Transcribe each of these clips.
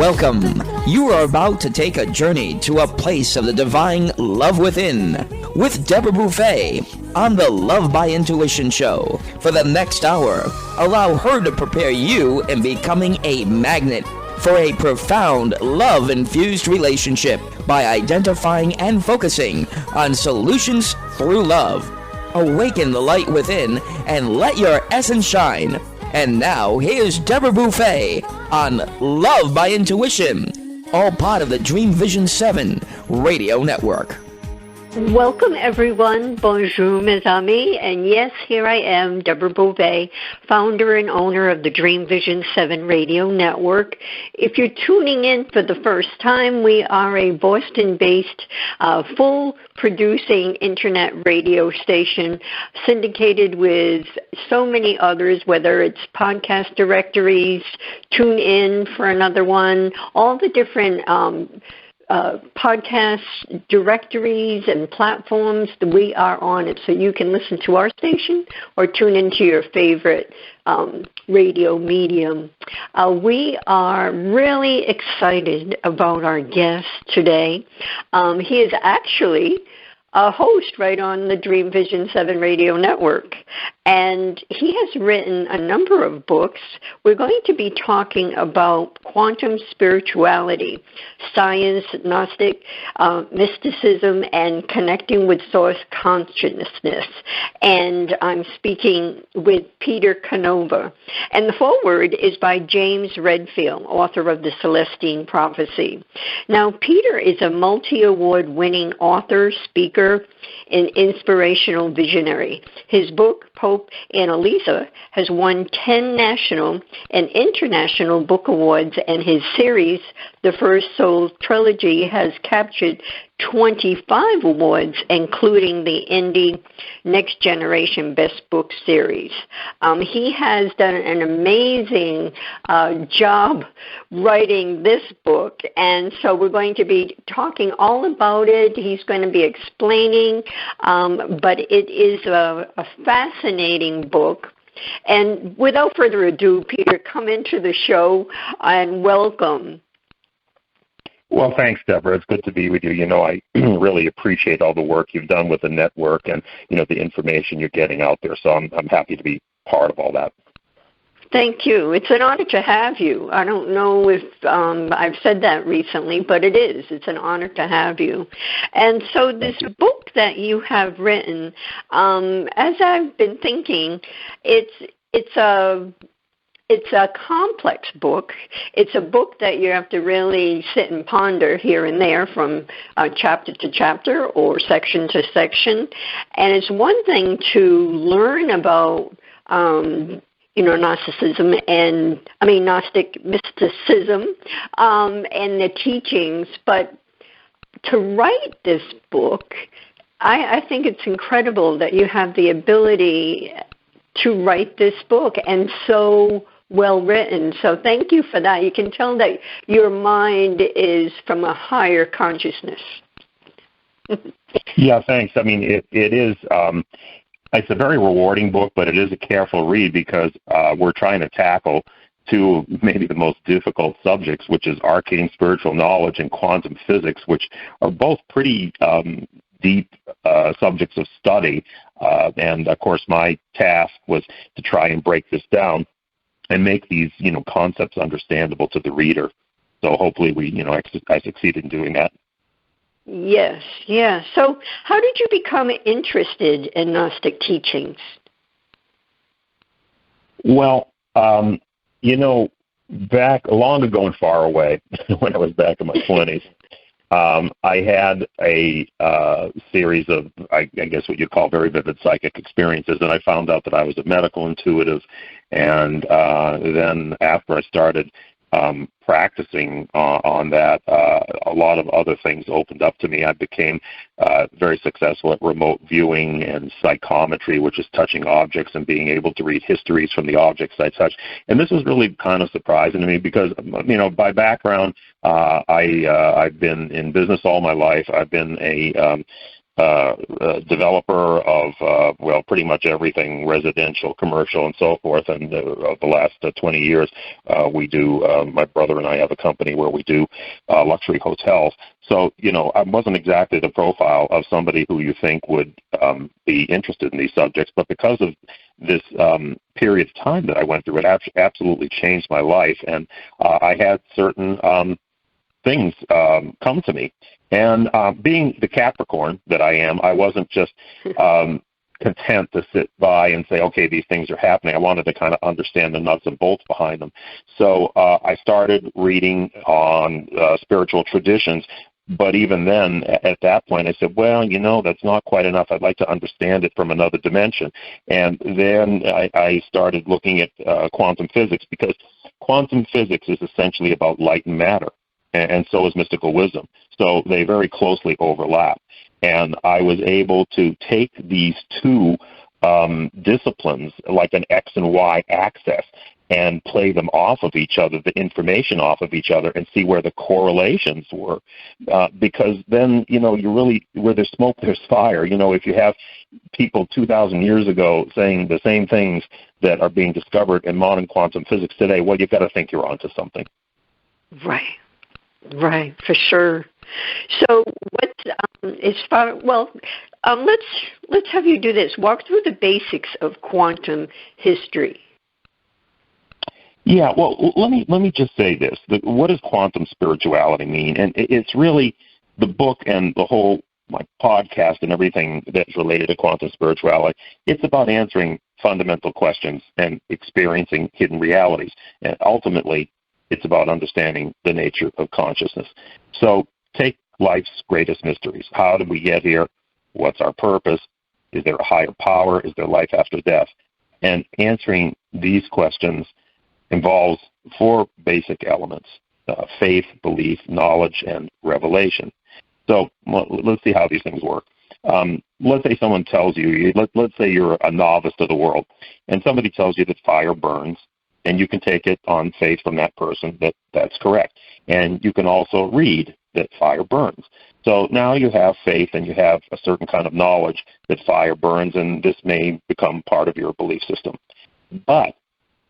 Welcome. You are about to take a journey to a place of the divine love within with Deborah Beauvais on the Love by Intuition show. For the next hour, allow her to prepare you in becoming a magnet for a profound love-infused relationship by identifying and focusing on solutions through love. Awaken the light within and let your essence shine. And now, here's Deborah Beauvais on Love by Intuition, all part of the Dream Vision 7 radio network. Welcome, everyone. Bonjour, mes amis. And yes, here I am, Deborah Beauvais, founder and owner of the Dream Vision 7 radio network. If you're tuning in for the first time, we are a Boston-based, full-producing internet radio station syndicated with so many others, whether it's podcast directories, tune in for another one, all the different podcast directories and platforms that we are on it, so you can listen to our station or tune into your favorite radio medium. We are really excited about our guest today. He is actually a host right on the Dream Vision 7 radio network, and he has written a number of books. We're going to be talking about quantum spirituality, science, Gnostic, mysticism, and connecting with source consciousness. And I'm speaking with Peter Canova. And the foreword is by James Redfield, author of the Celestine Prophecy. Now, Peter is a multi-award winning author, speaker, and inspirational visionary. His book, Pope Annalisa, has won 10 national and international book awards, and his series, the First Souls Trilogy, has captured 25 awards, including the Indie Next Generation Best Book Series. He has done an amazing job writing this book, and so we're going to be talking all about it. He's going to be explaining, but it is a fascinating book. And without further ado, Peter, come into the show and welcome. Well, thanks, Deborah. It's good to be with you. You know, I really appreciate all the work you've done with the network and, you know, the information you're getting out there. So I'm happy to be part of all that. Thank you. It's an honor to have you. I don't know if I've said that recently, but it is. It's an honor to have you. And so this book that you have written, as I've been thinking, it's a complex book. It's a book that you have to really sit and ponder here and there from chapter to chapter or section to section. And it's one thing to learn about Gnosticism Gnostic mysticism and the teachings, but to write this book, I think it's incredible that you have the ability to write this book, and so well written. So thank you for that. You can tell that your mind is from a higher consciousness. Yeah, thanks. I mean, it is. It's a very rewarding book, but it is a careful read because we're trying to tackle two maybe the most difficult subjects, which is arcane spiritual knowledge and quantum physics, which are both pretty deep subjects of study. And, of course, my task was to try and break this down and make these, concepts understandable to the reader. So hopefully I succeeded in doing that. Yes, yeah. So how did you become interested in Gnostic teachings? Well, back long ago and far away, when I was back in my 20s, I had a series of, I guess what you call very vivid psychic experiences, and I found out that I was a medical intuitive, and then after I started practicing on that, a lot of other things opened up to me. I became very successful at remote viewing and psychometry, which is touching objects and being able to read histories from the objects I touch. And this was really kind of surprising to me because, by background, I've been in business all my life. I've been a developer of, pretty much everything, residential, commercial, and so forth. And the last 20 years, we do, my brother and I have a company where we do luxury hotels. So, I wasn't exactly the profile of somebody who you think would be interested in these subjects, but because of this period of time that I went through, it absolutely changed my life. And I had certain things come to me. And being the Capricorn that I am, I wasn't just content to sit by and say, okay, these things are happening. I wanted to kind of understand the nuts and bolts behind them. So I started reading on spiritual traditions. But even then, at that point, I said, well, that's not quite enough. I'd like to understand it from another dimension. And then I started looking at quantum physics, because quantum physics is essentially about light and matter. And so is mystical wisdom. So they very closely overlap. And I was able to take these two disciplines, like an X and Y axis, and play them off of each other, the information off of each other, and see where the correlations were. Because then, you really, where there's smoke, there's fire. If you have people 2,000 years ago saying the same things that are being discovered in modern quantum physics today, well, you've got to think you're onto something. Right, for sure. So, let's have you do this. Walk through the basics of quantum history. Yeah, well, let me just say this. What does quantum spirituality mean? And it's really the book and the whole podcast and everything that's related to quantum spirituality. It's about answering fundamental questions and experiencing hidden realities. And ultimately, it's about understanding the nature of consciousness. So take life's greatest mysteries. How did we get here? What's our purpose? Is there a higher power? Is there life after death? And answering these questions involves four basic elements: faith, belief, knowledge, and revelation. So let's see how these things work. Let's say someone tells you, let's say you're a novice to the world, and somebody tells you that fire burns, and you can take it on faith from that person that that's correct. And you can also read that fire burns. So now you have faith and you have a certain kind of knowledge that fire burns, and this may become part of your belief system. But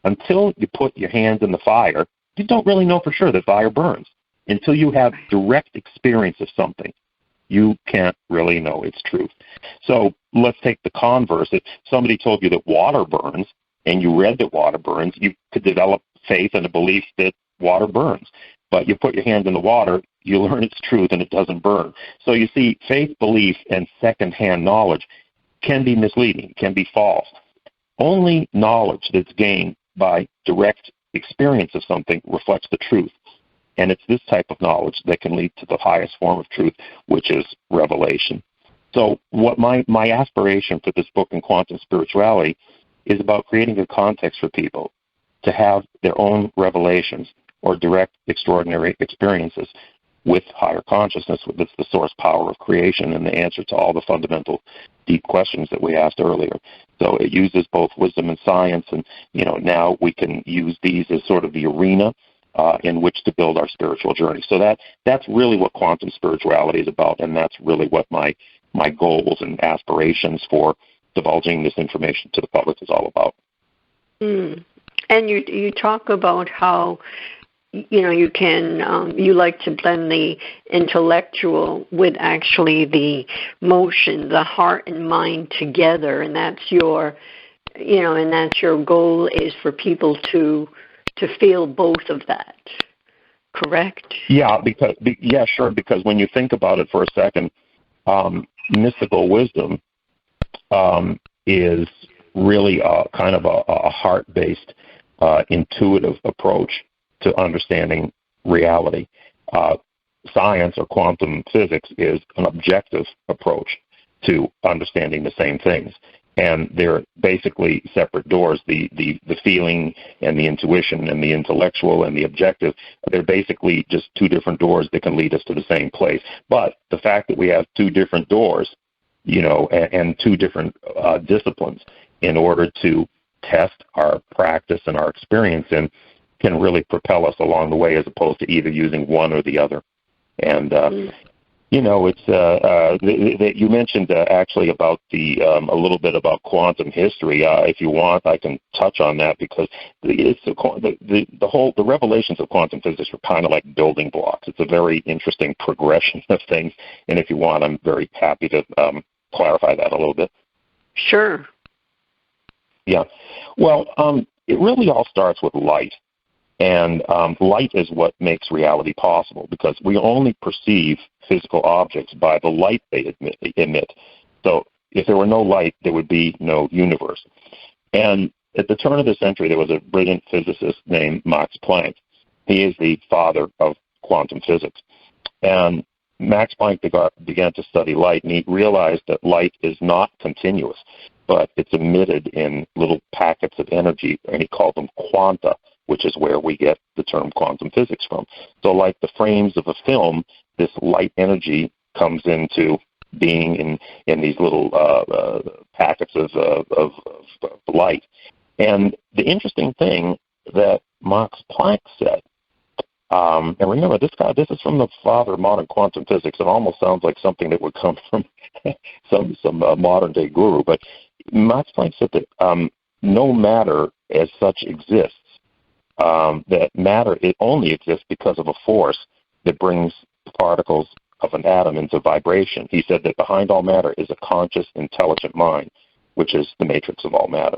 until you put your hands in the fire, you don't really know for sure that fire burns. Until you have direct experience of something, you can't really know its truth. So let's take the converse. If somebody told you that water burns, and you read that water burns, you could develop faith and a belief that water burns. But you put your hand in the water, you learn its truth, and it doesn't burn. So you see, faith, belief, and second-hand knowledge can be misleading, can be false. Only knowledge that's gained by direct experience of something reflects the truth. And it's this type of knowledge that can lead to the highest form of truth, which is revelation. So what my aspiration for this book in quantum spirituality is about creating a context for people to have their own revelations or direct extraordinary experiences with higher consciousness. That's the source power of creation and the answer to all the fundamental deep questions that we asked earlier. So it uses both wisdom and science, and now we can use these as sort of the arena in which to build our spiritual journey. So that's really what quantum spirituality is about, and that's really what my goals and aspirations for divulging this information to the public is all about. And you talk about how you can you like to blend the intellectual with actually the motion, the heart and mind together, and that's your goal, is for people to feel both of that. Correct? Yeah, sure. Because when you think about it for a second, mystical wisdom is really a kind of a heart-based, intuitive approach to understanding reality. Science or quantum physics is an objective approach to understanding the same things. And they're basically separate doors. The feeling and the intuition and the intellectual and the objective, they're basically just two different doors that can lead us to the same place. But the fact that we have two different doors, and two different disciplines in order to test our practice and our experience in, can really propel us along the way, as opposed to either using one or the other. And It's you mentioned actually about a little bit about quantum history. If you want, I can touch on that because the revelations of quantum physics are kind of like building blocks. It's a very interesting progression of things, and if you want, I'm very happy to clarify that a little bit. Sure. Yeah. Well, it really all starts with light. And light is what makes reality possible because we only perceive physical objects by the light they emit. So if there were no light, there would be no universe. And at the turn of the century, there was a brilliant physicist named Max Planck. He is the father of quantum physics. And Max Planck began to study light, and he realized that light is not continuous, but it's emitted in little packets of energy, and he called them quanta, which is where we get the term quantum physics from. So like the frames of a film, this light energy comes into being in these little packets of light. And the interesting thing that Max Planck said, and remember, this is from the father of modern quantum physics. It almost sounds like something that would come from some modern-day guru. But Max Planck said that no matter as such exists, that matter, it only exists because of a force that brings particles of an atom into vibration. He said that behind all matter is a conscious, intelligent mind, which is the matrix of all matter.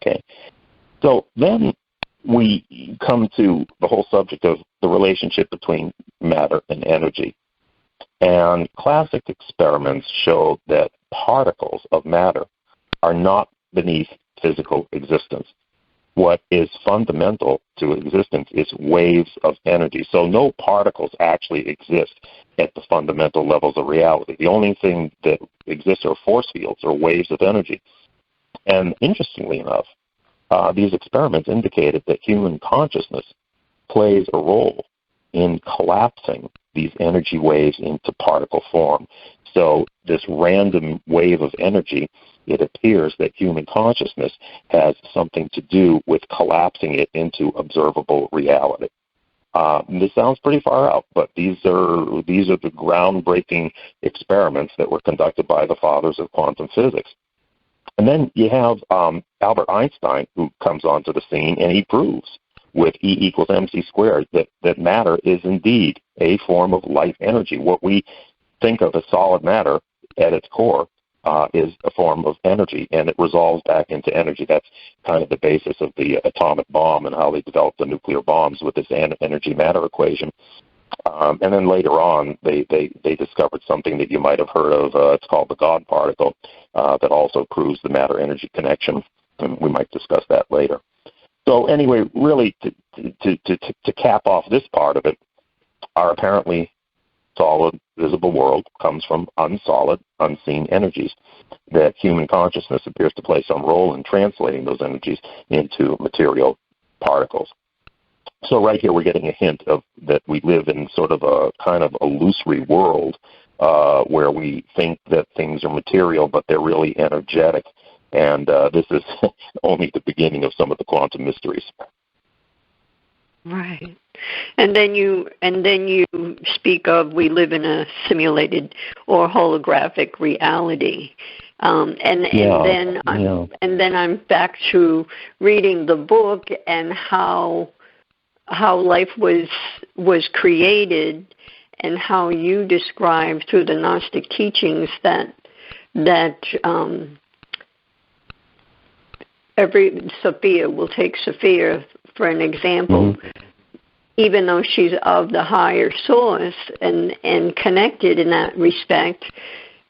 Okay, so then we come to the whole subject of the relationship between matter and energy. And classic experiments show that particles of matter are not beneath physical existence. What is fundamental to existence is waves of energy. So no particles actually exist at the fundamental levels of reality. The only thing that exists are force fields or waves of energy. And interestingly enough, these experiments indicated that human consciousness plays a role in collapsing these energy waves into particle form. So this random wave of energy, it appears that human consciousness has something to do with collapsing it into observable reality. This sounds pretty far out, but these are the groundbreaking experiments that were conducted by the fathers of quantum physics. And then you have Albert Einstein, who comes onto the scene, and he proves with E equals mc squared that matter is indeed a form of light energy. What we think of as solid matter at its core is a form of energy, and it resolves back into energy. That's kind of the basis of the atomic bomb and how they developed the nuclear bombs with this energy-matter equation. And then later on, they discovered something that you might have heard of. It's called the God particle, that also proves the matter-energy connection, and we might discuss that later. So anyway, really, to cap off this part of it, our apparently solid, visible world comes from unsolid, unseen energies that human consciousness appears to play some role in translating those energies into material particles. So right here we're getting a hint of that we live in sort of a kind of illusory world where we think that things are material, but they're really energetic. And this is only the beginning of some of the quantum mysteries. Right. And then you speak of we live in a simulated or holographic reality. And then I'm back to reading the book and how life was created, and how you describe through the Gnostic teachings that Sophia, will take Sophia for an example, even though she's of the higher source and connected in that respect,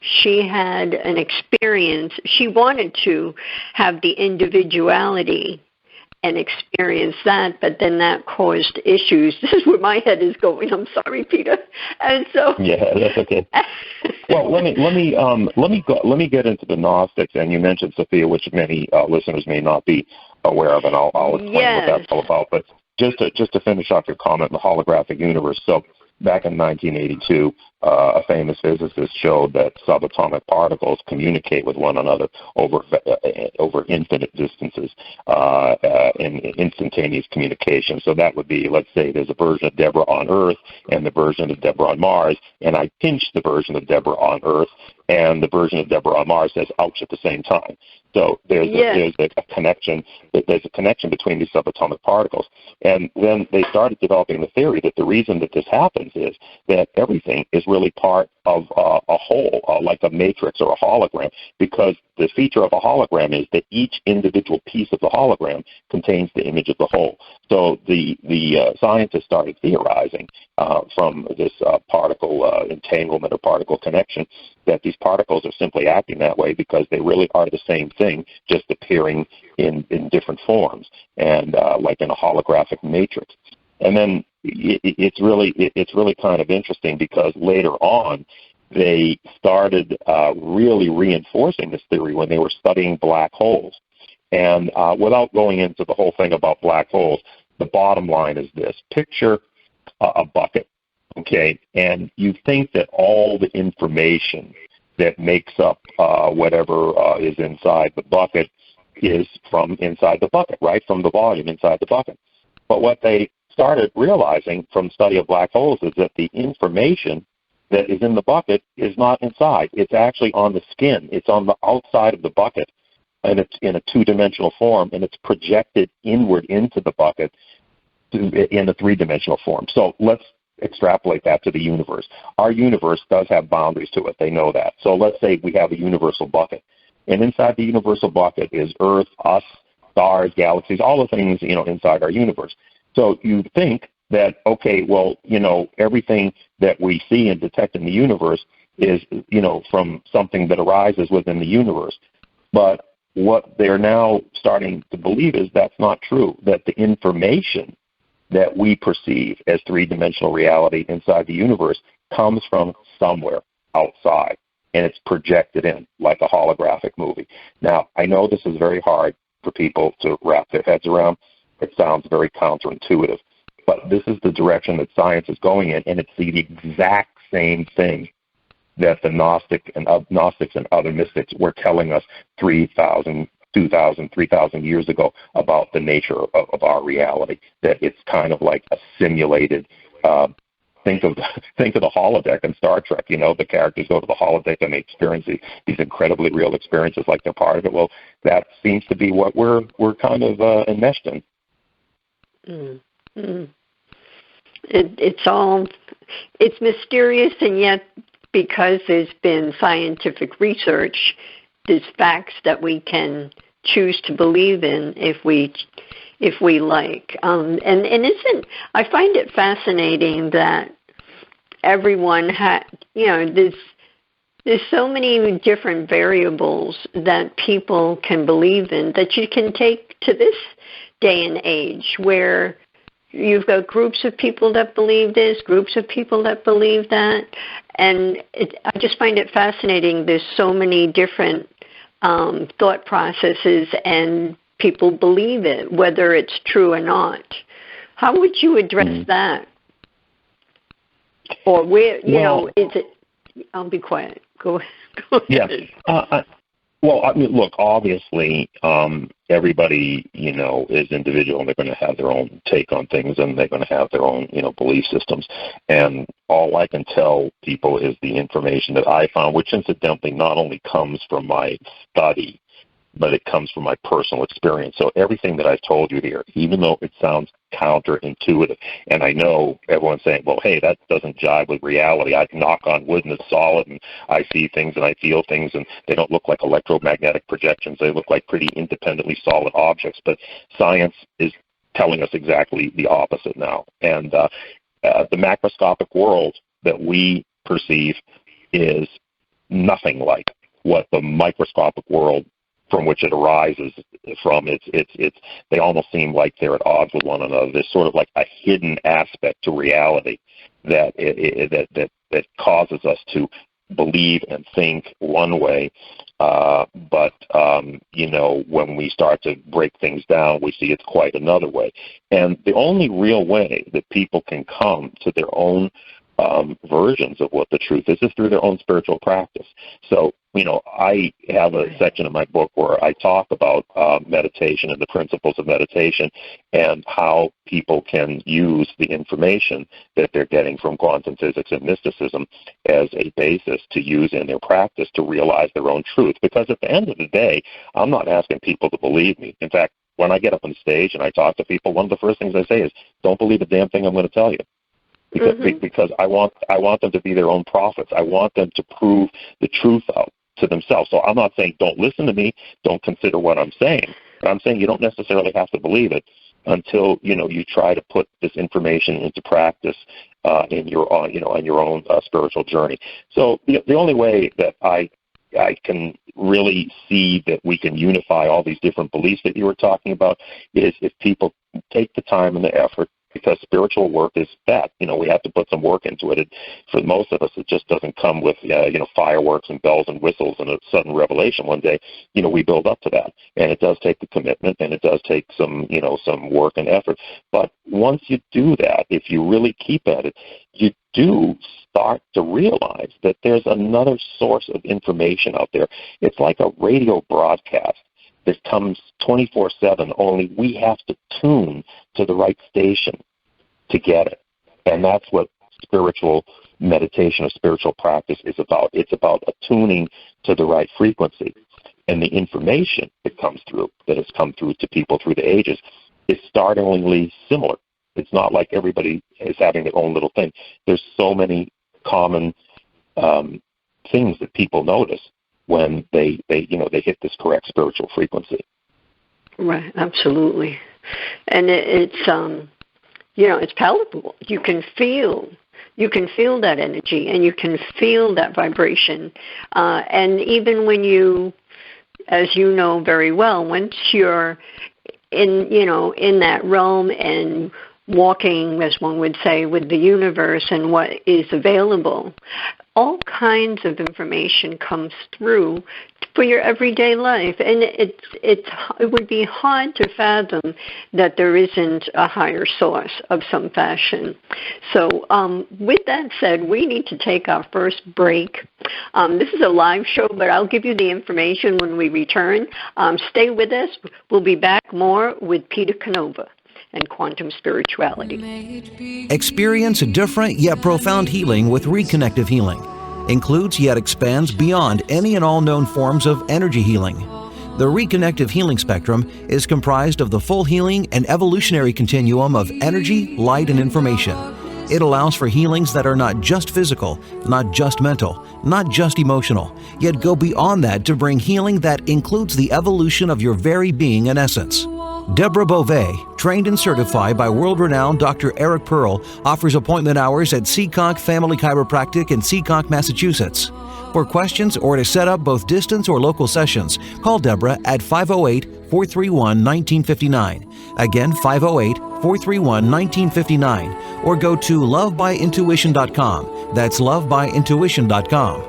she had an experience. She wanted to have the individuality and experience that, but then that caused issues. This is where my head is going. I'm sorry, Peter. And so yeah, that's okay. Well, let me get into the Gnostics, and you mentioned Sophia, which many listeners may not be aware of, and I'll explain what that's all about. But just to finish off your comment, the holographic universe. So back in 1982, a famous physicist showed that subatomic particles communicate with one another over infinite distances, in instantaneous communication. So that would be, let's say there's a version of Deborah on Earth and the version of Deborah on Mars, and I pinch the version of Deborah on Earth, and the version of Deborah on Mars says ouch at the same time. So there's a connection. There's a connection between these subatomic particles. And then they started developing the theory that the reason that this happens is that everything is really part of a whole, like a matrix or a hologram, because the feature of a hologram is that each individual piece of the hologram contains the image of the whole. So the scientists started theorizing from this particle entanglement or particle connection that these particles are simply acting that way because they really are the same thing, just appearing in different forms, and like in a holographic matrix. And then it's really kind of interesting because later on they started really reinforcing this theory when they were studying black holes. And without going into the whole thing about black holes, the bottom line is this. Picture a bucket, okay? And you think that all the information that makes up whatever is inside the bucket is from inside the bucket, right? From the volume inside the bucket. But what they started realizing from study of black holes is that the information that is in the bucket is not inside. It's actually on the skin. It's on the outside of the bucket, and it's in a two-dimensional form, and it's projected inward into the bucket in a three-dimensional form. So let's extrapolate that to the universe. Our universe does have boundaries to it. They know that. So let's say we have a universal bucket, and inside the universal bucket is Earth, us, stars, galaxies, all the things, inside our universe. So you think that, okay, well, everything that we see and detect in the universe is, from something that arises within the universe. But what they're now starting to believe is that's not true, that the information that we perceive as three-dimensional reality inside the universe comes from somewhere outside, and it's projected in like a holographic movie. Now, I know this is very hard for people to wrap their heads around. It sounds very counterintuitive, but this is the direction that science is going in, and it's the exact same thing that the Gnostics and other mystics were telling us 3,000, 2,000, 3,000 years ago about the nature of our reality, that it's kind of like a simulated, think of the holodeck in Star Trek. The characters go to the holodeck and they experience these incredibly real experiences like they're part of it. Well, that seems to be what we're kind of enmeshed in. Mm-hmm. It's mysterious, and yet because there's been scientific research, there's facts that we can choose to believe in if we like. And I find it fascinating that everyone there's so many different variables that people can believe in that you can take to this day and age where you've got groups of people that believe this, groups of people that believe that, and I just find it fascinating. There's so many different thought processes, and people believe it, whether it's true or not. How would you address that? Or where, is it? I'll be quiet. Go ahead. Yeah. Well, I mean, look, obviously, everybody, is individual, and they're going to have their own take on things, and they're going to have their own, belief systems. And all I can tell people is the information that I found, which incidentally not only comes from my study, but it comes from my personal experience. So everything that I've told you here, even though it sounds counterintuitive, and I know everyone's saying, well, hey, that doesn't jive with reality. I knock on wood and it's solid, and I see things and I feel things, and they don't look like electromagnetic projections. They look like pretty independently solid objects. But science is telling us exactly the opposite now. And the macroscopic world that we perceive is nothing like what the microscopic world from which it arises from. They almost seem like they're at odds with one another. There's sort of like a hidden aspect to reality that causes us to believe and think one way, but when we start to break things down, we see it's quite another way. And the only real way that people can come to their own versions of what the truth is through their own spiritual practice. So I have a section in my book where I talk about meditation and the principles of meditation and how people can use the information that they're getting from quantum physics and mysticism as a basis to use in their practice to realize their own truth. Because at the end of the day, I'm not asking people to believe me. In fact, when I get up on stage and I talk to people, one of the first things I say is, don't believe a damn thing I'm going to tell you. Because I want them to be their own prophets. I want them to prove the truth out to themselves. So I'm not saying don't listen to me, don't consider what I'm saying, but I'm saying you don't necessarily have to believe it until you try to put this information into practice in your on your own spiritual journey. So the only way that I can really see that we can unify all these different beliefs that you were talking about is if people take the time and the effort, because spiritual work is that. We have to put some work into it. For most of us, it just doesn't come with, fireworks and bells and whistles and a sudden revelation one day. We build up to that. And it does take the commitment, and it does take some work and effort. But once you do that, if you really keep at it, you do start to realize that there's another source of information out there. It's like a radio broadcast that comes 24/7, only we have to tune to the right station to get it. And that's what spiritual meditation or spiritual practice is about. It's about attuning to the right frequency. And the information that comes through, that has come through to people through the ages, is startlingly similar. It's not like everybody is having their own little thing. There's so many common things that people notice when they hit this correct spiritual frequency. Right, absolutely. And it's palatable. You can feel that energy, and you can feel that vibration. And even when you, as you know very well, once you're in that realm and walking, as one would say, with the universe and what is available, all kinds of information comes through for your everyday life, and it would be hard to fathom that there isn't a higher source of some fashion. So with that said, we need to take our first break. This is a live show, but I'll give you the information when we return. Stay with us. We'll be back more with Peter Canova and quantum spirituality. Experience a different yet profound healing with reconnective healing. Includes yet expands beyond any and all known forms of energy healing. The reconnective healing spectrum is comprised of the full healing and evolutionary continuum of energy, light, and information. It allows for healings that are not just physical, not just mental, not just emotional, yet go beyond that to bring healing that includes the evolution of your very being and essence. Deborah Beauvais, trained and certified by world-renowned Dr. Eric Pearl, offers appointment hours at Seacock Family Chiropractic in Seacock, Massachusetts. For questions or to set up both distance or local sessions, call Deborah at 508-431-1959. Again, 508-431-1959. Or go to lovebyintuition.com. That's lovebyintuition.com.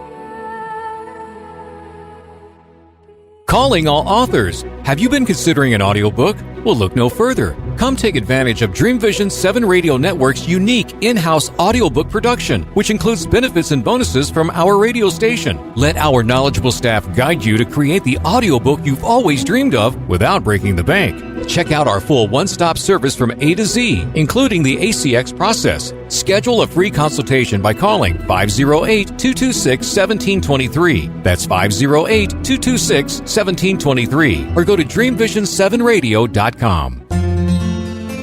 Calling all authors. Have you been considering an audiobook? Well, look no further. Come take advantage of Dream Vision 7 Radio Network's unique in-house audiobook production, which includes benefits and bonuses from our radio station. Let our knowledgeable staff guide you to create the audiobook you've always dreamed of without breaking the bank. Check out our full one-stop service from A to Z, including the ACX process. Schedule a free consultation by calling 508-226-1723. That's 508-226-1723. Or go to dreamvision7radio.com.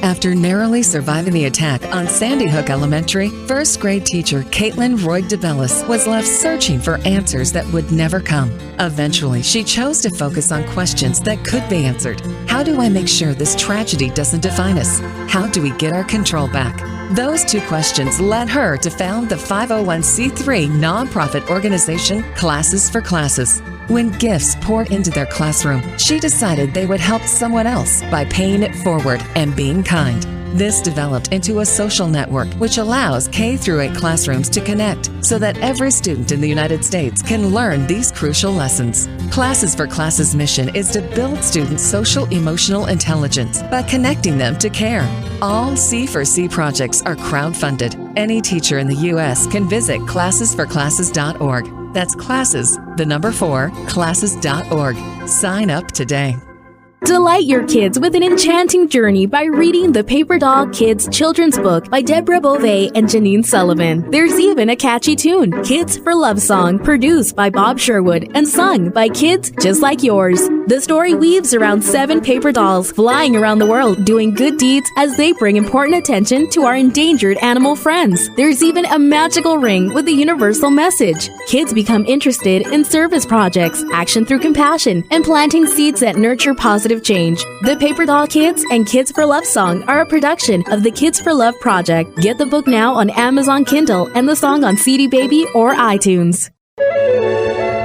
After narrowly surviving the attack on Sandy Hook Elementary, first-grade teacher Caitlin Royd DeBellis was left searching for answers that would never come. Eventually, she chose to focus on questions that could be answered. How do I make sure this tragedy doesn't define us? How do we get our control back? Those two questions led her to found the 501c3 nonprofit organization Classes for Classes. When gifts poured into their classroom, she decided they would help someone else by paying it forward and being kind. This developed into a social network which allows K through 8 classrooms to connect so that every student in the United States can learn these crucial lessons. Classes for Classes' mission is to build students' social emotional intelligence by connecting them to care. All C4C projects are crowdfunded. Any teacher in the U.S. can visit classesforclasses.org. That's classes, the number 4, classes.org. Sign up today. Delight your kids with an enchanting journey by reading the Paper Doll Kids children's book by Deborah Beauvais and Janine Sullivan. There's even a catchy tune, Kids for Love Song, produced by Bob Sherwood and sung by kids just like yours. The story weaves around 7 paper dolls flying around the world doing good deeds as they bring important attention to our endangered animal friends. There's even a magical ring with a universal message. Kids become interested in service projects, action through compassion, and planting seeds that nurture positive change. The Paper Doll Kids and Kids for Love Song are a production of the Kids for Love Project. Get the book now on Amazon Kindle and the song on CD Baby or iTunes.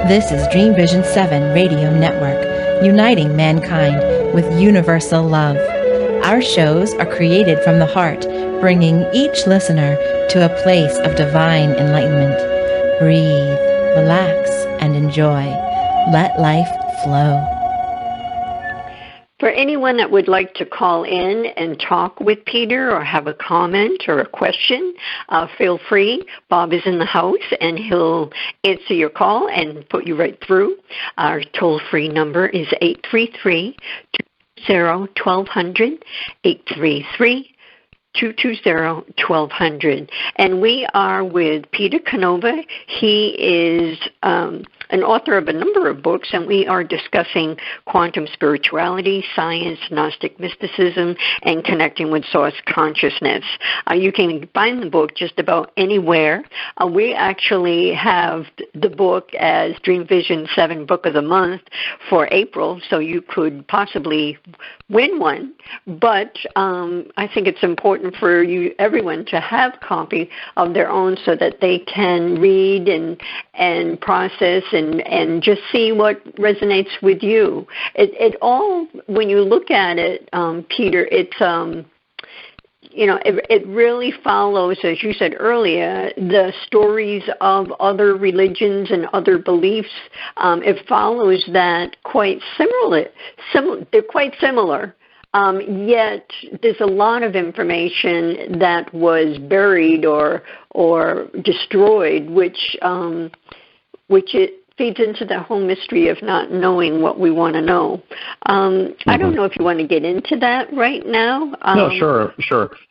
This is Dream Vision 7 Radio Network, uniting mankind with universal love. Our shows are created from the heart, bringing each listener to a place of divine enlightenment. Breathe, relax, and enjoy. Let life flow. For anyone that would like to call in and talk with Peter or have a comment or a question, feel free. Bob is in the house, and he'll answer your call and put you right through. Our toll-free number is 833-220-1200, 833-220-1200. And we are with Peter Canova. He is an author of a number of books, and we are discussing quantum spirituality, science, Gnostic mysticism, and connecting with source consciousness. You can find the book just about anywhere. We actually have the book as Dream Vision 7 Book of the Month for April, so you could possibly win one. But I think it's important for everyone to have a copy of their own so that they can read and process and just see what resonates with you. It all, when you look at it, Peter, it's it really follows, as you said earlier, the stories of other religions and other beliefs. It follows that quite similar. They're quite similar. Yet there's a lot of information that was buried or destroyed, which it feeds into the whole mystery of not knowing what we want to know. I don't know if you want to get into that right now. No, sure.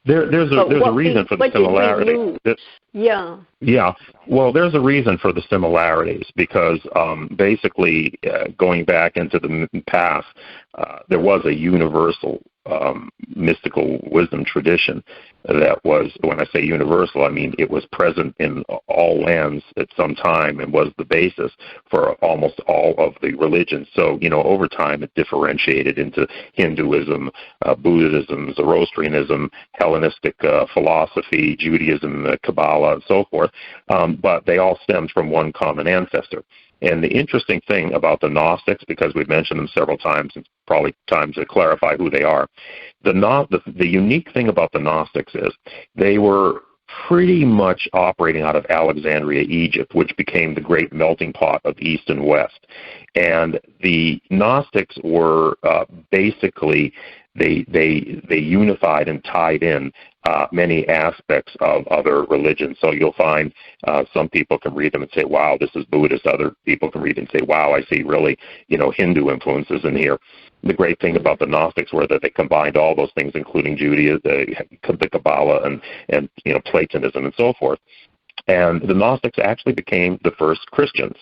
There's a reason for the similarity. Yeah. Well, there's a reason for the similarities because basically going back into the past, there was a universal mystical wisdom tradition that was, when I say universal, I mean it was present in all lands at some time and was the basis for almost all of the religions. So, over time it differentiated into Hinduism, Buddhism, Zoroastrianism, Hellenistic philosophy, Judaism, Kabbalah, and so forth. But they all stemmed from one common ancestor. And the interesting thing about the Gnostics, because we've mentioned them several times, it's probably time to clarify who they are. The unique thing about the Gnostics is they were pretty much operating out of Alexandria, Egypt, which became the great melting pot of East and West. And the Gnostics were basically they unified and tied in many aspects of other religions. So you'll find some people can read them and say, wow, this is Buddhist. Other people can read and say, wow, I see really, Hindu influences in here. The great thing about the Gnostics were that they combined all those things, including Judaism, the Kabbalah, and Platonism and so forth. And the Gnostics actually became the first Christians.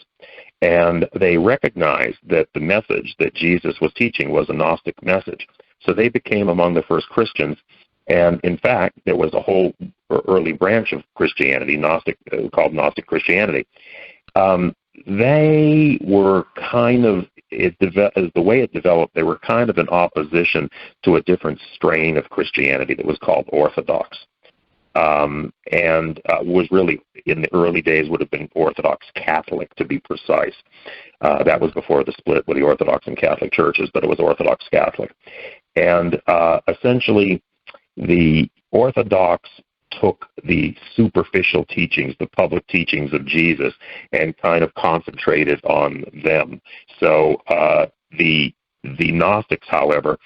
And they recognized that the message that Jesus was teaching was a Gnostic message. So they became among the first Christians. And in fact, there was a whole early branch of Christianity, called Gnostic Christianity. They were kind of, the way it developed, they were kind of in opposition to a different strain of Christianity that was called Orthodox. And was really, in the early days, would have been Orthodox Catholic, to be precise. That was before the split with the Orthodox and Catholic churches, but it was Orthodox Catholic. And essentially, the Orthodox took the superficial teachings, the public teachings of Jesus, and kind of concentrated on them. So the Gnostics, however,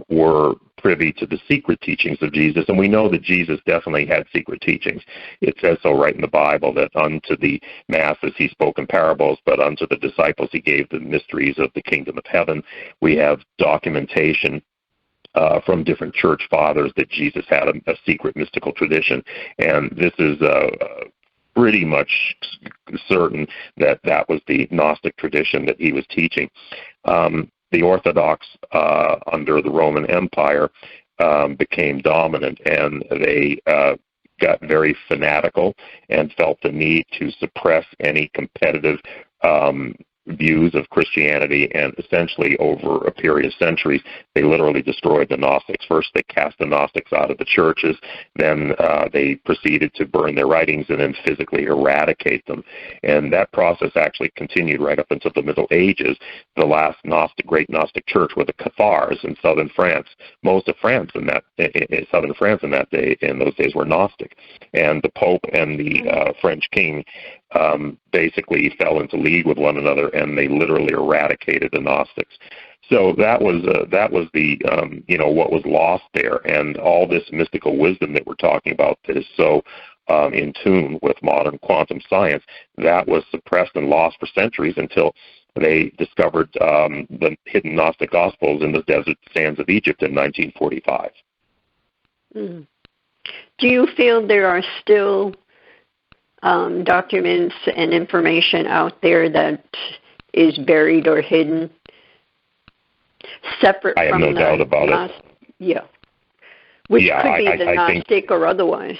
were privy to the secret teachings of Jesus, and we know that Jesus definitely had secret teachings. It says so right in the Bible that unto the masses he spoke in parables, but unto the disciples he gave the mysteries of the kingdom of heaven. We have documentation from different church fathers that Jesus had a secret mystical tradition, and this is pretty much certain that that was the Gnostic tradition that he was teaching. The Orthodox under the Roman Empire became dominant, and they got very fanatical and felt the need to suppress any competitive views of Christianity, and essentially over a period of centuries, they literally destroyed the Gnostics. First, they cast the Gnostics out of the churches, then they proceeded to burn their writings and then physically eradicate them. And that process actually continued right up until the Middle Ages. The last great Gnostic church were the Cathars in southern France. Most of France in southern France in those days were Gnostic. And the Pope and the French king basically fell into league with one another, and they literally eradicated the Gnostics. So that was the what was lost there, and all this mystical wisdom that we're talking about that is so in tune with modern quantum science, that was suppressed and lost for centuries until they discovered the hidden Gnostic Gospels in the desert sands of Egypt in 1945. Mm. Do you feel there are still documents and information out there that is buried or hidden, separate from the... I have no doubt about it. Yeah. Which could be the Gnostic or otherwise.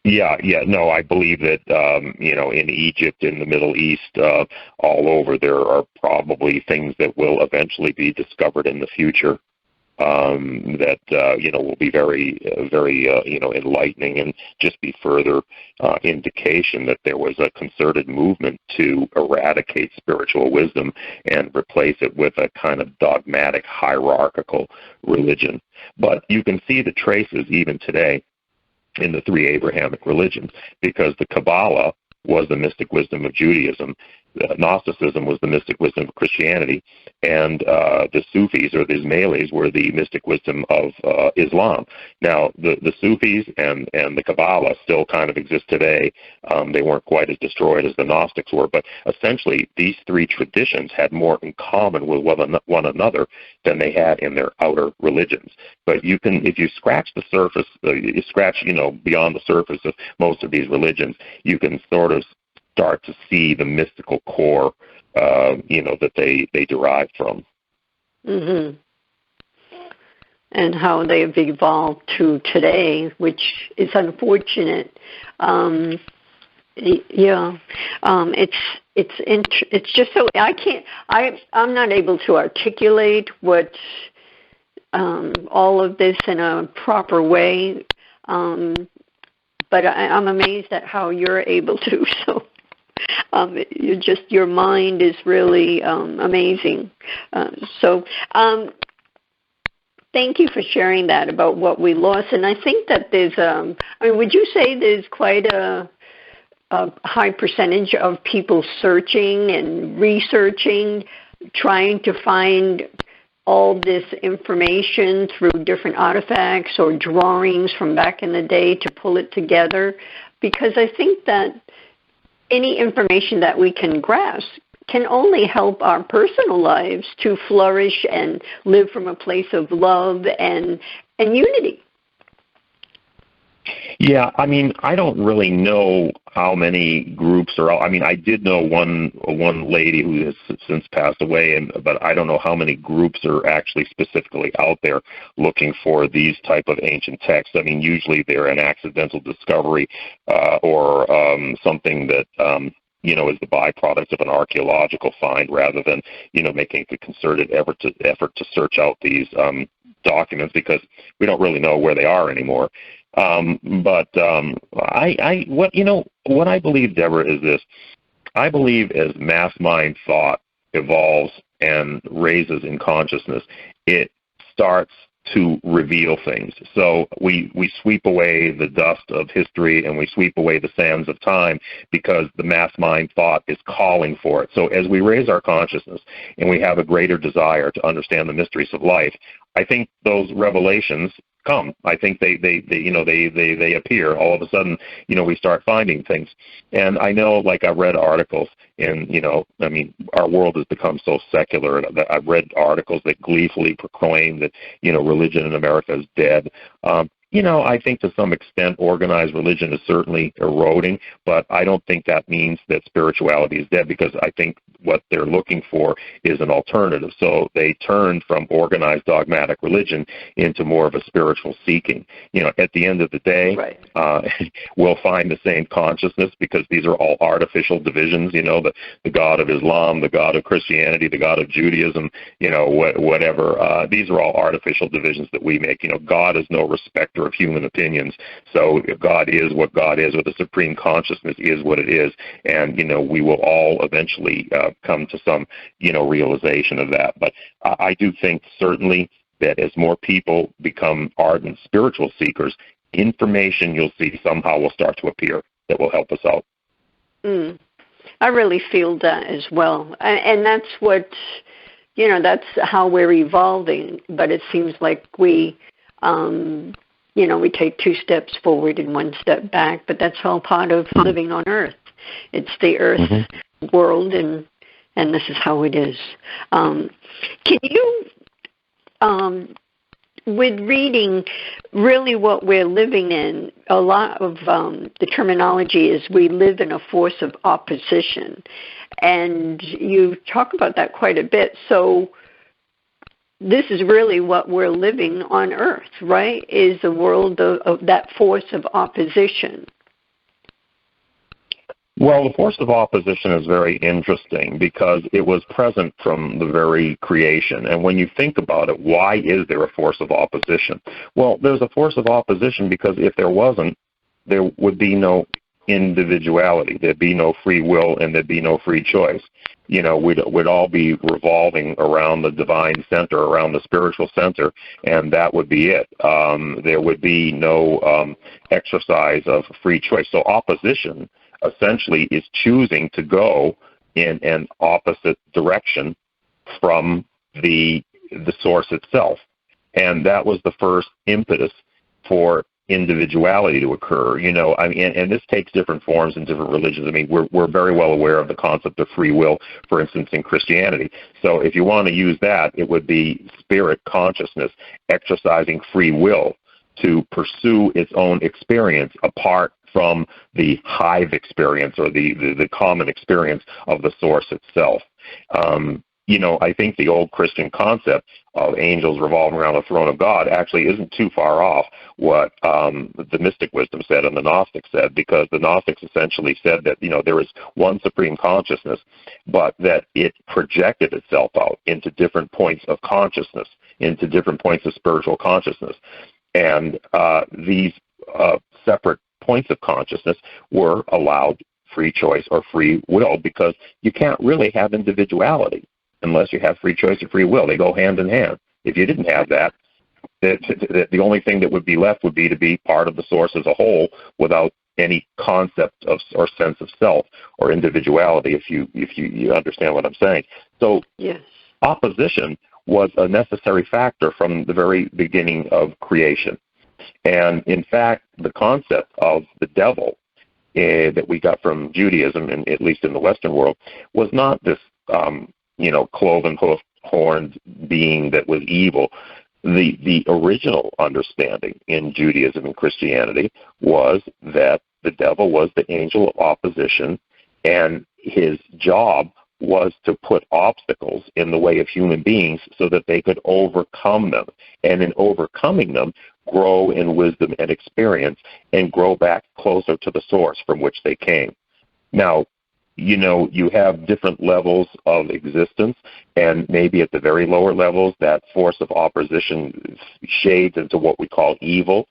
No, I believe that, in Egypt, in the Middle East, all over, there are probably things that will eventually be discovered in the future. That will be very, very enlightening, and just be further indication that there was a concerted movement to eradicate spiritual wisdom and replace it with a kind of dogmatic, hierarchical religion. But you can see the traces even today in the three Abrahamic religions, because the Kabbalah was the mystic wisdom of Judaism, Gnosticism was the mystic wisdom of Christianity, and the Sufis, or the Ismailis, were the mystic wisdom of Islam. Now, the Sufis and the Kabbalah still kind of exist today. They weren't quite as destroyed as the Gnostics were, but essentially these three traditions had more in common with one another than they had in their outer religions. But you can, if you scratch the surface, beyond the surface of most of these religions, you can sort of start to see the mystical core, that they derive from. Mm-hmm. And how they've evolved to today, which is unfortunate. It's just so I'm not able to articulate what all of this in a proper way. But I'm amazed at how you're able to. So your mind is really amazing. Thank you for sharing that about what we lost. And I think that there's, would you say there's quite a high percentage of people searching and researching, trying to find all this information through different artifacts or drawings from back in the day to pull it together? Because I think that any information that we can grasp can only help our personal lives to flourish and live from a place of love and unity. Yeah, I don't really know how many groups are out. I did know one lady who has since passed away, but I don't know how many groups are actually specifically out there looking for these type of ancient texts. Usually they're an accidental discovery or something that is the byproduct of an archaeological find, rather than making a concerted effort to search out these documents, because we don't really know where they are anymore. What I believe, Deborah, is this. I believe as mass mind thought evolves and raises in consciousness, it starts to reveal things. So we sweep away the dust of history and we sweep away the sands of time because the mass mind thought is calling for it. So as we raise our consciousness and we have a greater desire to understand the mysteries of life, I think those revelations come. I think they appear. All of a sudden, we start finding things. And I know, like, I've read articles, and, our world has become so secular. I've read articles that gleefully proclaim that, religion in America is dead. I think to some extent organized religion is certainly eroding, but I don't think that means that spirituality is dead, because I think what they're looking for is an alternative. So they turned from organized dogmatic religion into more of a spiritual seeking. At the end of the day, right. We'll find the same consciousness, because these are all artificial divisions, the God of Islam, the God of Christianity, the God of Judaism, whatever. These are all artificial divisions that we make. God is no respecter of human opinions. So if God is what God is, or the supreme consciousness is what it is, and we will all eventually come to some realization of that. But I do think certainly that as more people become ardent spiritual seekers, information, you'll see, somehow will start to appear that will help us out. I really feel that as well, and that's what that's how we're evolving. But it seems like we we take 2 steps forward and 1 step back, but that's all part of living on Earth. It's the Earth world, and this is how it is. Can you, with reading, really what we're living in, a lot of the terminology is we live in a force of opposition, and you talk about that quite a bit. So this is really what we're living on Earth, right? Is a world of that force of opposition. Well, the force of opposition is very interesting because it was present from the very creation. And when you think about it, why is there a force of opposition? Well, there's a force of opposition because if there wasn't, there would be no individuality. There'd be no free will, and there'd be no free choice. We'd all be revolving around the divine center, around the spiritual center, and that would be it. There would be no exercise of free choice. So opposition essentially is choosing to go in an opposite direction from the source itself. And that was the first impetus for individuality to occur, and this takes different forms in different religions. We're very well aware of the concept of free will, for instance, in Christianity. So if you want to use that, it would be spirit consciousness exercising free will to pursue its own experience apart from the hive experience or the common experience of the source itself. I think the old Christian concept of angels revolving around the throne of God actually isn't too far off what the mystic wisdom said and the Gnostics said, because the Gnostics essentially said that, there is one supreme consciousness, but that it projected itself out into different points of consciousness, into different points of spiritual consciousness. And these separate points of consciousness were allowed free choice or free will, because you can't really have individuality unless you have free choice or free will. They go hand in hand. If you didn't have that, the only thing that would be left would be to be part of the source as a whole without any concept of or sense of self or individuality, if you understand what I'm saying. So yes. Opposition was a necessary factor from the very beginning of creation. And in fact, the concept of the devil that we got from Judaism, and at least in the Western world, was not this cloven hoof horned being that was evil. The original understanding in Judaism and Christianity was that the devil was the angel of opposition, and his job was to put obstacles in the way of human beings so that they could overcome them. And in overcoming them, grow in wisdom and experience and grow back closer to the source from which they came. Now, you have different levels of existence, and maybe at the very lower levels, that force of opposition shades into what we call evil.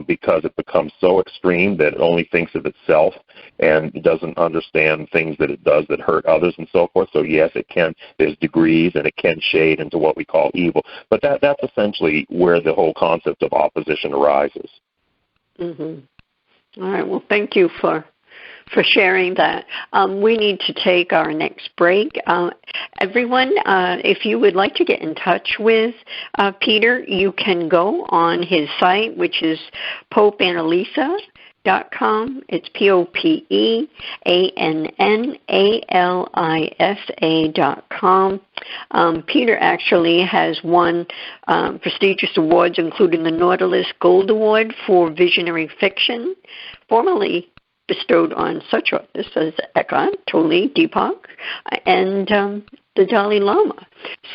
because it becomes so extreme that it only thinks of itself and doesn't understand things that it does that hurt others and so forth. So yes, it can. There's degrees, and it can shade into what we call evil. But that's essentially where the whole concept of opposition arises. Mm-hmm. All right. Well, thank you for sharing that. We need to take our next break. Everyone, if you would like to get in touch with Peter, you can go on his site, which is popeannalisa.com. It's POPEANNALISA.com. Peter actually has won prestigious awards, including the Nautilus Gold Award for Visionary Fiction, formerly bestowed on such authors as Eckhart Tolle, Deepak, and the Dalai Lama.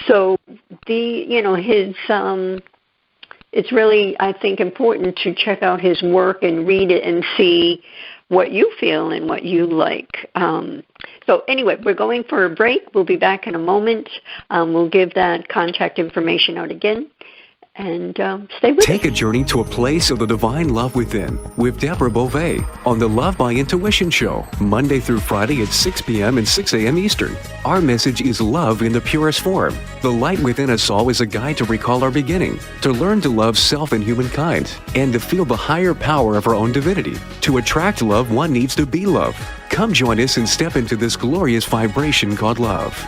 So it's really, I think, important to check out his work and read it and see what you feel and what you like. So anyway, we're going for a break. We'll be back in a moment. We'll give that contact information out again. And stay with us. Take a journey to a place of the divine love within with Deborah Beauvais on the Love by Intuition Show, Monday through Friday at 6 p.m. and 6 a.m. Eastern. Our message is love in the purest form. The light within us all is a guide to recall our beginning, to learn to love self and humankind, and to feel the higher power of our own divinity. To attract love, one needs to be love. Come join us and step into this glorious vibration called love.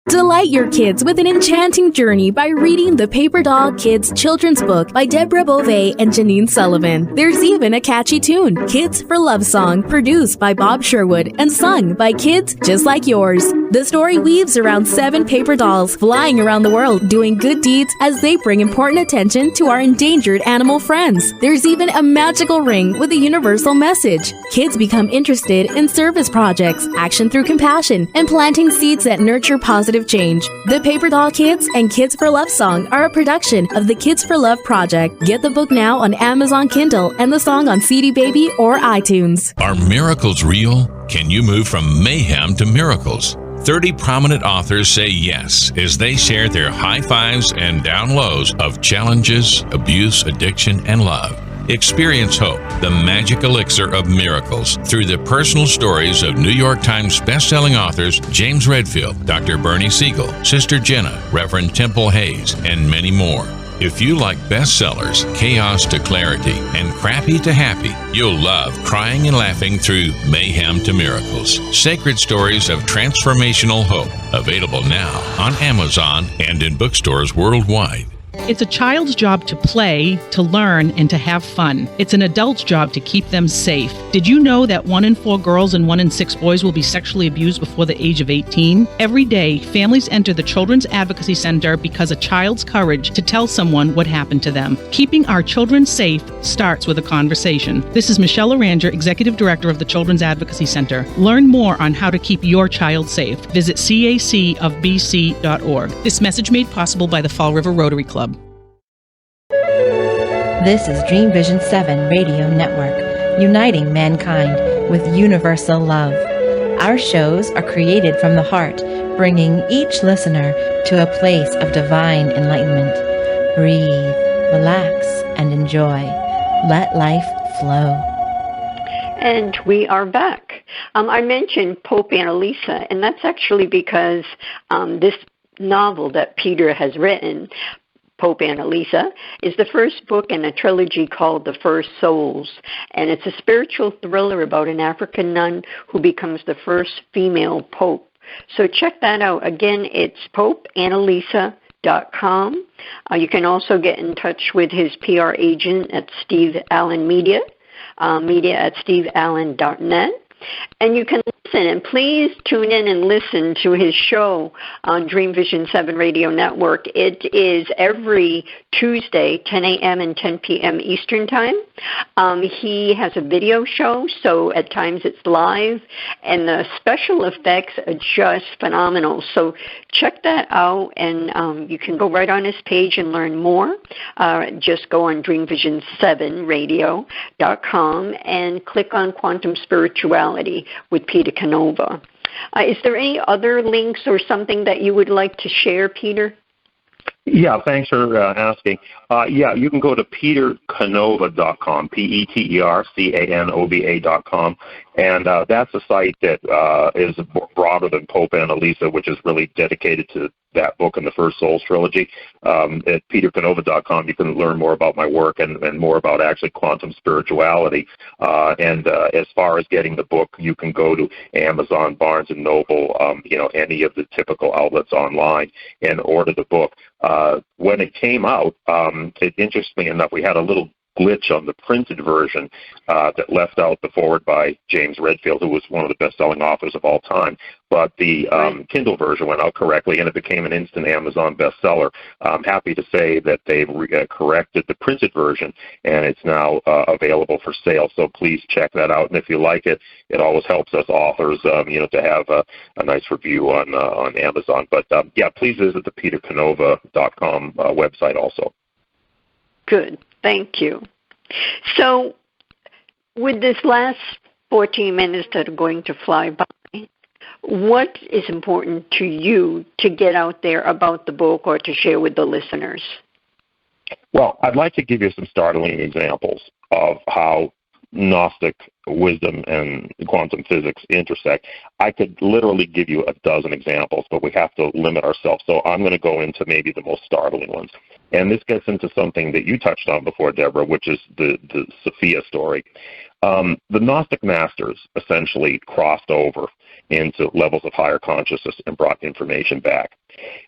Delight your kids with an enchanting journey by reading the Paper Doll Kids children's book by Deborah Beauvais and Janine Sullivan. There's even a catchy tune, Kids for Love Song, produced by Bob Sherwood and sung by kids just like yours. The story weaves around 7 paper dolls flying around the world doing good deeds as they bring important attention to our endangered animal friends. There's even a magical ring with a universal message. Kids become interested in service projects, action through compassion, and planting seeds that nurture positive change. The Paper Doll Kids and Kids for Love Song are a production of the Kids for Love Project. Get the book now on Amazon Kindle and the song on CD Baby or iTunes. Are miracles real? Can you move from mayhem to miracles? 30 prominent authors say yes as they share their high fives and down lows of challenges, abuse, addiction, and love. Experience hope, the magic elixir of miracles, through the personal stories of New York Times bestselling authors James Redfield, Dr. Bernie Siegel, Sister Jenna, Reverend Temple Hayes, and many more. If you like bestsellers, chaos to clarity, and crappy to happy, you'll love crying and laughing through mayhem to miracles. Sacred stories of transformational hope. Available now on Amazon and in bookstores worldwide. It's a child's job to play, to learn, and to have fun. It's an adult's job to keep them safe. Did you know that 1 in 4 girls and 1 in 6 boys will be sexually abused before the age of 18? Every day, families enter the Children's Advocacy Center because a child's courage to tell someone what happened to them. Keeping our children safe starts with a conversation. This is Michelle Aranger, Executive Director of the Children's Advocacy Center. Learn more on how to keep your child safe. Visit cacofbc.org. This message made possible by the Fall River Rotary Club. This is Dream Vision 7 Radio Network, uniting mankind with universal love. Our shows are created from the heart, bringing each listener to a place of divine enlightenment. Breathe, relax, and enjoy. Let life flow. And we are back. I mentioned Pope Annalisa, and that's actually because this novel that Peter has written, Pope Annalisa, is the first book in a trilogy called The First Souls, and it's a spiritual thriller about an African nun who becomes the first female pope. So check that out. Again, it's popeannalisa.com. You can also get in touch with his PR agent at Steve Allen Media, media@steveallen.net. And you can listen, and please tune in and listen to his show on Dream Vision 7 Radio Network. It is every Tuesday, 10 a.m. and 10 p.m. Eastern Time. He has a video show, so at times it's live, and the special effects are just phenomenal. So check that out, and you can go right on his page and learn more. Just go on dreamvision7radio.com and click on Quantum Spirituality with Peter Canova. Is there any other links or something that you would like to share, Peter? Yeah, thanks for asking. You can go to petercanova.com, petercanova.com, and that's a site that is broader than Pope Annalisa, which is really dedicated to that book and the First Souls Trilogy. At petercanova.com, you can learn more about my work and more about actually quantum spirituality. As far as getting the book, you can go to Amazon, Barnes & Noble, any of the typical outlets online and order the book. When it came out, interestingly enough, we had a little glitch on the printed version that left out the foreword by James Redfield, who was one of the best-selling authors of all time. But the Kindle version went out correctly, and it became an instant Amazon bestseller. I'm happy to say that they've corrected the printed version, and it's now available for sale. So please check that out. And if you like it, it always helps us authors, to have a nice review on Amazon. But please visit the petercanova.com website also. Good. Thank you. So with this last 14 minutes that are going to fly by, what is important to you to get out there about the book or to share with the listeners? Well, I'd like to give you some startling examples of how Gnostic wisdom and quantum physics intersect. I could literally give you a dozen examples, but we have to limit ourselves. So I'm going to go into maybe the most startling ones. And this gets into something that you touched on before, Deborah, which is the Sophia story. The Gnostic masters essentially crossed over into levels of higher consciousness and brought information back.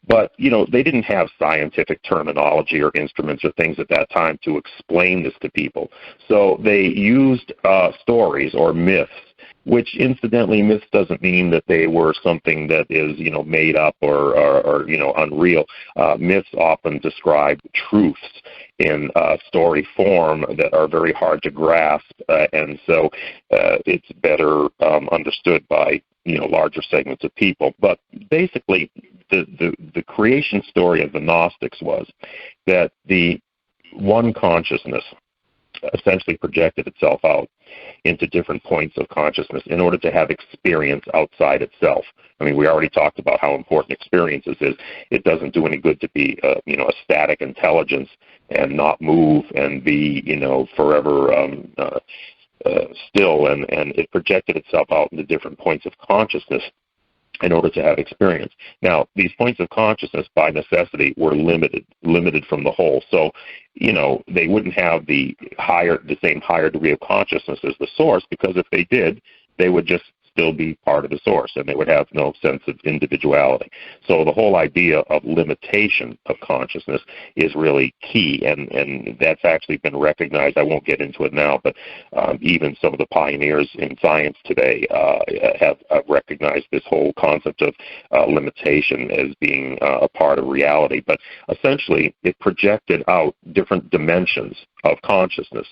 But, they didn't have scientific terminology or instruments or things at that time to explain this to people. So they used stories or myths, which incidentally, myths doesn't mean that they were something that is, made up or unreal. Myths often describe truths in story form that are very hard to grasp, and so it's better understood by larger segments of people. But basically, the creation story of the Gnostics was that the one consciousness essentially projected itself out into different points of consciousness in order to have experience outside itself. I mean, we already talked about how important experiences is. It doesn't do any good to be, a static intelligence and not move and be, forever still. And it projected itself out into different points of consciousness in order to have experience. Now, these points of consciousness, by necessity, were limited from the whole. So, they wouldn't have the same higher degree of consciousness as the source, because if they did, they would just still be part of the source, and they would have no sense of individuality. So the whole idea of limitation of consciousness is really key, and that's actually been recognized. I won't get into it now, but even some of the pioneers in science today have recognized this whole concept of limitation as being a part of reality. But essentially, it projected out different dimensions of consciousness.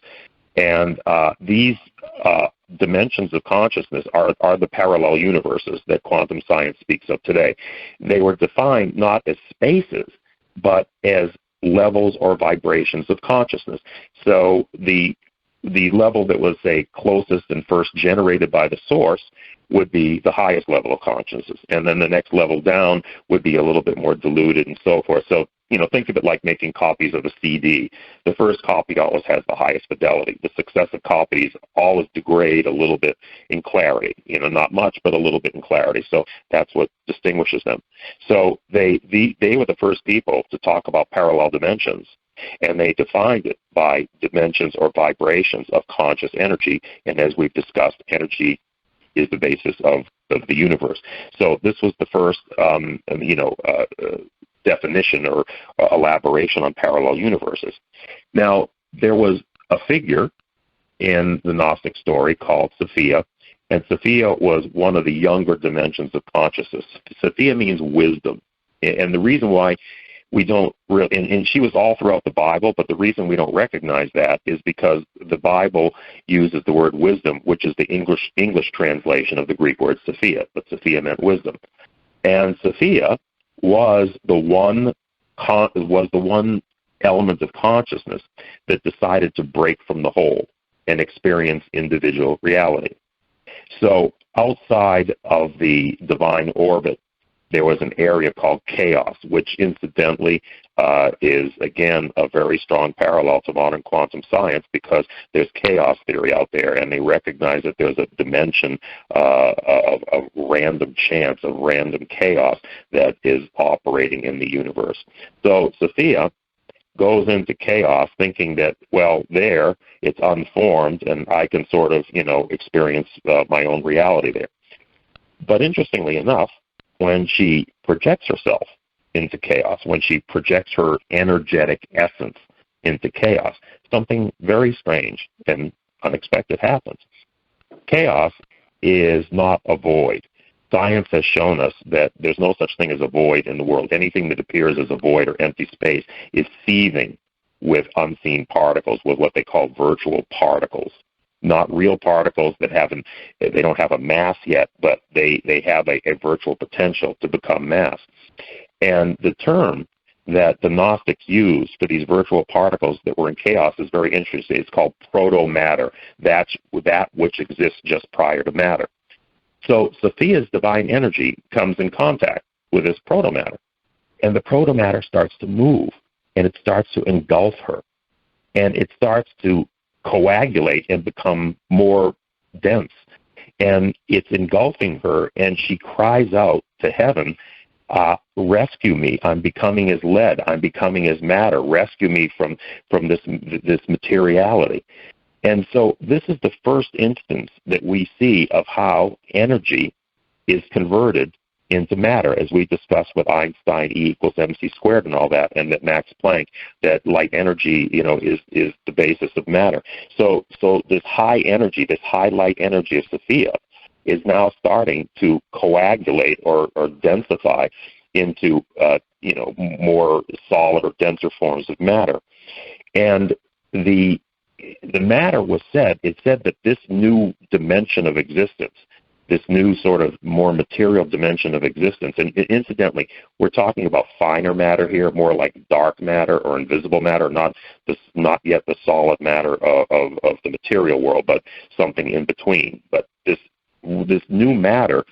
And these dimensions of consciousness are the parallel universes that quantum science speaks of today. They were defined not as spaces, but as levels or vibrations of consciousness. So the level that was, say, closest and first generated by the source would be the highest level of consciousness. And then the next level down would be a little bit more diluted and so forth. So, think of it like making copies of a CD. The first copy always has the highest fidelity. The successive copies always degrade a little bit in clarity. Not much, but a little bit in clarity. So that's what distinguishes them. So they were the first people to talk about parallel dimensions, and they defined it by dimensions or vibrations of conscious energy. And as we've discussed, energy is the basis of the universe. So this was the first, definition or elaboration on parallel universes. Now, there was a figure in the Gnostic story called Sophia, and Sophia was one of the younger dimensions of consciousness. Sophia means wisdom, and the reason why we don't really, and she was all throughout the Bible, but the reason we don't recognize that is because the Bible uses the word wisdom, which is the English translation of the Greek word Sophia, but Sophia meant wisdom. And Sophia was the one element of consciousness that decided to break from the whole and experience individual reality. So outside of the divine orbit, there was an area called chaos, which incidentally is, again, a very strong parallel to modern quantum science, because there's chaos theory out there, and they recognize that there's a dimension of random chance, of random chaos that is operating in the universe. So Sophia goes into chaos thinking that, well, there, it's unformed, and I can sort of, experience my own reality there. But interestingly enough, when she projects herself into chaos, when she projects her energetic essence into chaos, something very strange and unexpected happens. Chaos is not a void. Science has shown us that there's no such thing as a void in the world. Anything that appears as a void or empty space is seething with unseen particles, with what they call virtual particles. Not real particles that they don't have a mass yet, but they have a virtual potential to become mass. And the term that the Gnostics used for these virtual particles that were in chaos is very interesting. It's called proto-matter. That's that which exists just prior to matter. So Sophia's divine energy comes in contact with this proto-matter, and the proto-matter starts to move, and it starts to engulf her, and it starts to coagulate and become more dense, and it's engulfing her, and she cries out to heaven, rescue me, I'm becoming as lead, I'm becoming as matter, rescue me from this materiality. And so this is the first instance that we see of how energy is converted into matter, as we discussed with Einstein, E equals mc squared and all that, and that Max Planck, that light energy, is the basis of matter. So this high energy, this high light energy of Sophia is now starting to coagulate or densify into, more solid or denser forms of matter. And the matter it said that this new dimension of existence, this new sort of more material dimension of existence, and incidentally, we're talking about finer matter here, more like dark matter or invisible matter, not yet the solid matter of the material world, but something in between. But this new matter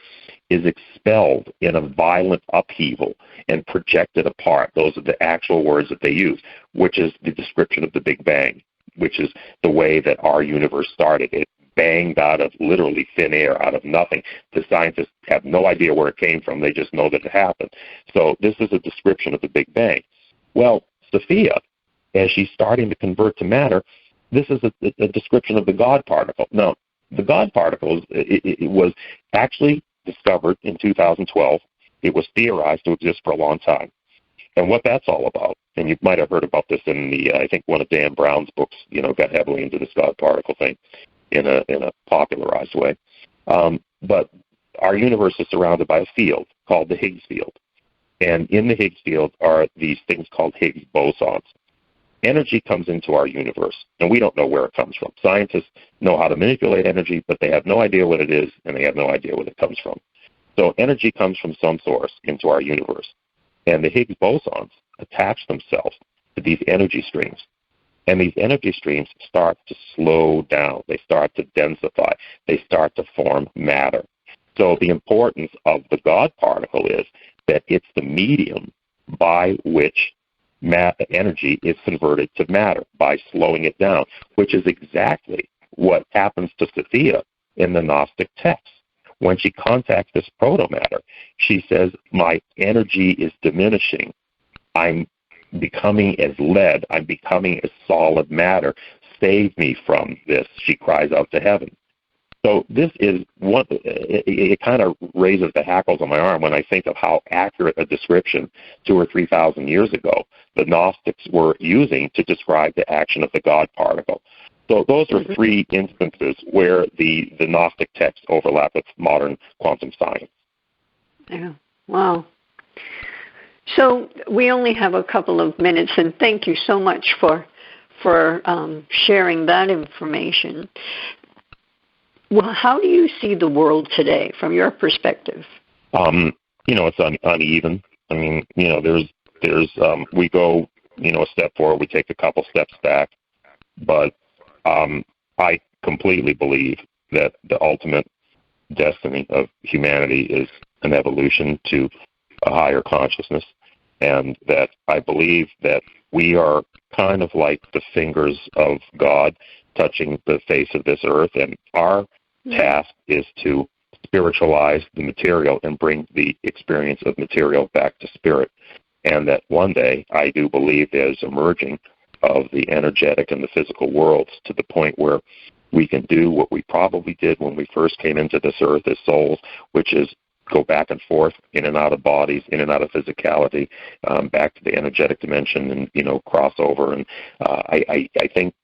is expelled in a violent upheaval and projected apart. Those are the actual words that they use, which is the description of the Big Bang, which is the way that our universe started. It banged out of literally thin air, out of nothing. The scientists have no idea where it came from. They just know that it happened. So this is a description of the Big Bang. Well, Sophia, as she's starting to convert to matter, this is a description of the God particle. Now, the God particle it was actually discovered in 2012. It was theorized to exist for a long time. And what that's all about, and you might have heard about this in I think one of Dan Brown's books, got heavily into this God particle thing in a popularized way. But our universe is surrounded by a field called the Higgs field. And in the Higgs field are these things called Higgs bosons. Energy comes into our universe, and we don't know where it comes from. Scientists know how to manipulate energy, but they have no idea what it is, and they have no idea where it comes from. So energy comes from some source into our universe. And the Higgs bosons attach themselves to these energy streams. And these energy streams start to slow down. They start to densify. They start to form matter. So the importance of the God particle is that it's the medium by which energy is converted to matter, by slowing it down, which is exactly what happens to Sophia in the Gnostic texts. When she contacts this proto-matter, she says, my energy is diminishing. I'm becoming as lead. I'm becoming as solid matter. Save me from this, she cries out to heaven. So this is one, it kind of raises the hackles on my arm when I think of how accurate a description 2,000 or 3,000 years ago the Gnostics were using to describe the action of the God particle. So those are three instances where the Gnostic texts overlap with modern quantum science. Yeah. Wow. So we only have a couple of minutes, and thank you so much for sharing that information. Well, how do you see the world today from your perspective? It's uneven. I mean, there's we go, a step forward, we take a couple steps back, but I completely believe that the ultimate destiny of humanity is an evolution to a higher consciousness. and that I believe that we are kind of like the fingers of God touching the face of this earth, and our task is to spiritualize the material and bring the experience of material back to spirit. And that one day, I do believe there's a merging of the energetic and the physical worlds to the point where we can do what we probably did when we first came into this earth as souls, which is go back and forth, in and out of bodies, in and out of physicality, back to the energetic dimension, and cross over. And I think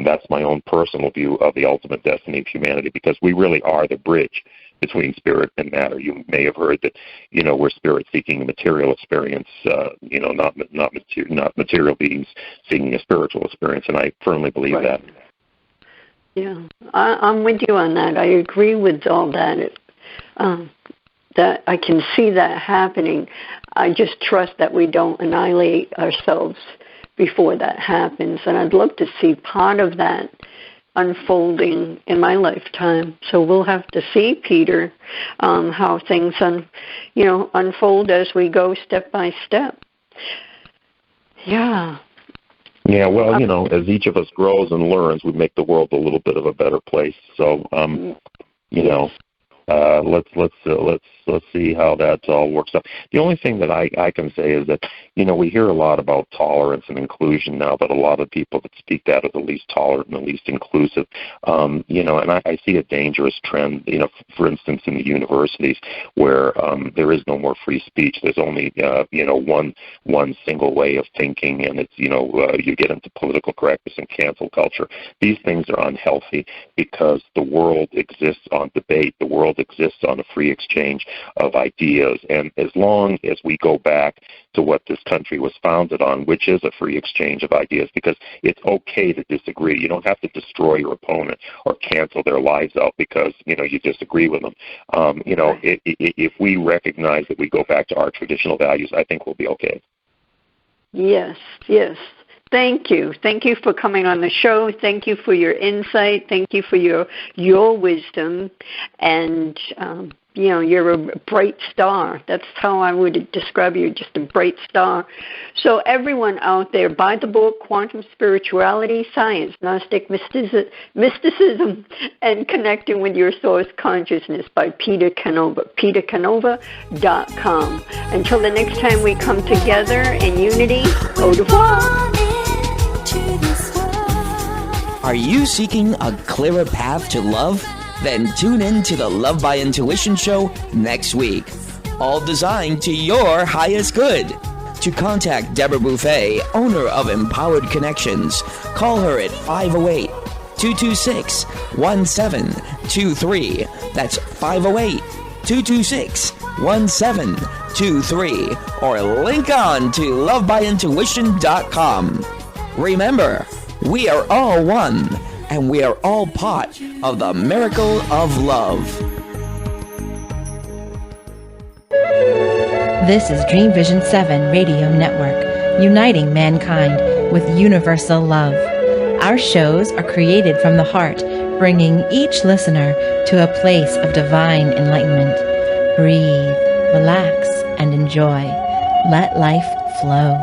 that's my own personal view of the ultimate destiny of humanity, because we really are the bridge between spirit and matter. You may have heard that, we're spirit seeking a material experience, not material beings seeking a spiritual experience, and I firmly believe that. Yeah, I'm with you on that. I agree with all that. That I can see that happening. I just trust that we don't annihilate ourselves before that happens, and I'd love to see part of that unfolding in my lifetime. So we'll have to see, Peter, how things unfold as we go step by step. Yeah. Yeah, well, as each of us grows and learns, we make the world a little bit of a better place. So, let's see how that all works out. The only thing that I can say is that, we hear a lot about tolerance and inclusion now, but a lot of people that speak that are the least tolerant and the least inclusive. And I see a dangerous trend, for instance, in the universities where there is no more free speech. There's only, one single way of thinking, and it's, you get into political correctness and cancel culture. These things are unhealthy because the world exists on debate. The world exists on a free exchange of ideas. And as long as we go back to what this country was founded on, which is a free exchange of ideas, because it's okay to disagree. You don't have to destroy your opponent or cancel their lives out because, you disagree with them. If we recognize that we go back to our traditional values, I think we'll be okay. Yes. Thank you. Thank you for coming on the show. Thank you for your insight. Thank you for your wisdom. And, you're a bright star. That's how I would describe you, just a bright star. So everyone out there, buy the book, Quantum Spirituality, Science, Gnostic Mysticism, and Connecting with Your Source Consciousness by Peter Canova, petercanova.com. Until the next time we come together in unity, au revoir. Are you seeking a clearer path to love? Then tune in to the Love by Intuition show next week. All designed to your highest good. To contact Deborah Beauvais, owner of Empowered Connections, call her at 508-226-1723. That's 508-226-1723. Or link on to lovebyintuition.com. Remember, we are all one, and we are all part of the miracle of love. This is Dream Vision 7 Radio Network, uniting mankind with universal love. Our shows are created from the heart, bringing each listener to a place of divine enlightenment. Breathe, relax, and enjoy. Let life flow.